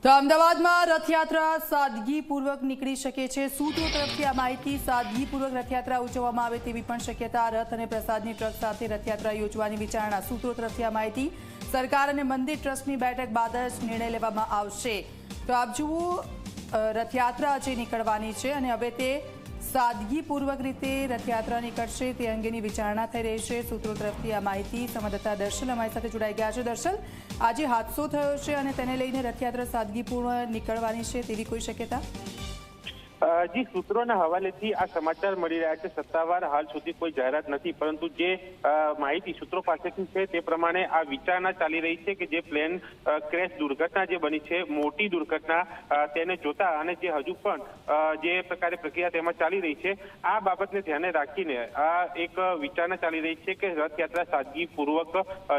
તો અમદાવાદમાં રથયાત્રા સાદગીપૂર્વક નીકળી શકે છે। સૂત્રો તરફથી આ માહિતી। સાદગીપૂર્વક રથયાત્રા ઉજવવામાં આવે તેવી પણ શક્યતા। રથ અને પ્રસાદની ટ્રક સાથે રથયાત્રા યોજવાની વિચારણા। સૂત્રો તરફથી આ માહિતી। સરકાર અને મંદિર ટ્રસ્ટની બેઠક બાદ જ નિર્ણય લેવામાં આવશે। તો આપ જુઓ, રથયાત્રા જે નીકળવાની છે અને હવે તે સાદગીપૂર્વક રીતે રથયાત્રા નીકળશે તે અંગેની વિચારણા થઈ રહી છે। સૂત્રો તરફથી આ માહિતી। સંવાદદાતા દર્શન અમારી સાથે જોડાઈ ગયા છે। દર્શન, આજે હાદસો થયો છે અને તેને લઈને રથયાત્રા સાદગીપૂર્ણ નીકળવાની છે તેવી કોઈ શક્યતા? જી, સૂત્રોના હવાલેથી આ સમાચાર મળી રહ્યા છે। સત્તાવાર હાલ સુધી કોઈ જાહેરાત નથી, પરંતુ જે માહિતી સૂત્રો પાસેથી છે તે પ્રમાણે આ વિચારણા ચાલી રહી છે કે જે પ્લેન ક્રેશ દુર્ઘટના જે બની છે, મોટી દુર્ઘટના, તેને જોતા અને જે હજુ પણ જે પ્રકારે પ્રક્રિયા તેમાં ચાલી રહી છે, આ બાબતને ધ્યાને રાખીને આ એક વિચારણા ચાલી રહી છે કે રથયાત્રા સાદગીપૂર્વક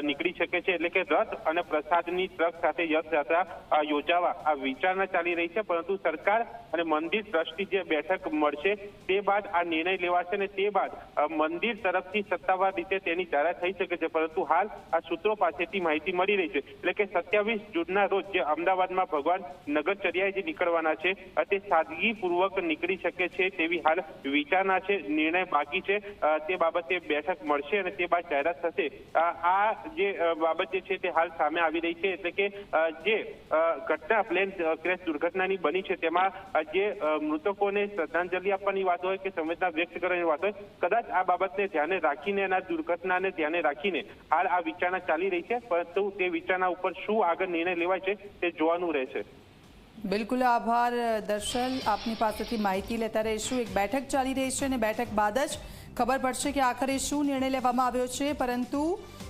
નીકળી શકે છે। એટલે કે રથ અને પ્રસાદની ટ્રક સાથે રથયાત્રા યોજાવા આ વિચારણા ચાલી રહી છે। પરંતુ સરકાર અને મંદિર ટ્રસ્ટની જે બેઠક મળશે તે બાદ આ નિર્ણય લેવાશે અને તે બાદ મંદિર તરફથી સત્તાવાર રીતે તેની જાહેરાત થઈ શકે છે। પરંતુ હાલ આ સૂત્રો પાસેથી માહિતી મળી રહી છે એટલે કે 27 જૂનના રોજ જે અમદાવાદમાં ભગવાન નગરચર્યાએ જે નીકળવાના છે તે સાદગીપૂર્વક નીકળી શકે છે તેવી હાલ વિચારણા છે। નિર્ણય બાકી છે, તે બાબતે બેઠક મળશે અને તે બાદ જાહેરાત થશે। આ જે બાબત જે છે તે હાલ સામે આવી રહી છે। એટલે કે જે ઘટના પ્લેન ક્રેશ દુર્ઘટનાની બની છે તેમાં જે મૃતકોને શ્રદ્ધાંજલિ આપવાની વાત હોય કે સંવેદના વ્યક્ત કરવાની વાત હોય, કદાચ આ બાબતને ધ્યાને રાખીને અને આ દુર્ઘટનાને ધ્યાને રાખીને હાલ આ વિચારણા ચાલી રહી છે। પરંતુ તે વિચારણા ઉપર શું આગળ નિર્ણય લેવાય છે તે જોવાનું રહેશે। બિલકુલ, આભાર દર્શન, આપની પાસેથી માહિતી લેતા રહીશું। એક બેઠક ચાલી રહી છે અને બેઠક બાદ જ ખબર પડશે કે આખરે શું નિર્ણય લેવામાં આવ્યો છે। પરંતુ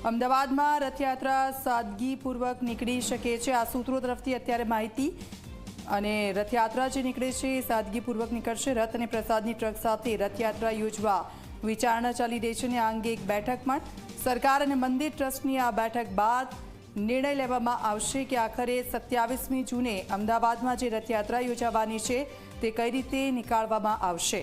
અમદાવાદમાં રથયાત્રા સાદગીપૂર્વક નીકળી શકે છે, આ સૂત્રો તરફથી અત્યારે માહિતી। અને રથયાત્રા જે નીકળે છે એ સાદગીપૂર્વક નીકળશે। રથ અને પ્રસાદની ટ્રક સાથે રથયાત્રા યોજવા વિચારણા ચાલી રહી છે અને આ અંગે એક બેઠક પણ સરકાર અને મંદિર ટ્રસ્ટની આ બેઠક બાદ નિર્ણય લેવામાં આવશે કે આખરે 27મી જૂને અમદાવાદમાં જે રથયાત્રા યોજાવાની છે તે કઈ રીતે નીકાળવામાં આવશે।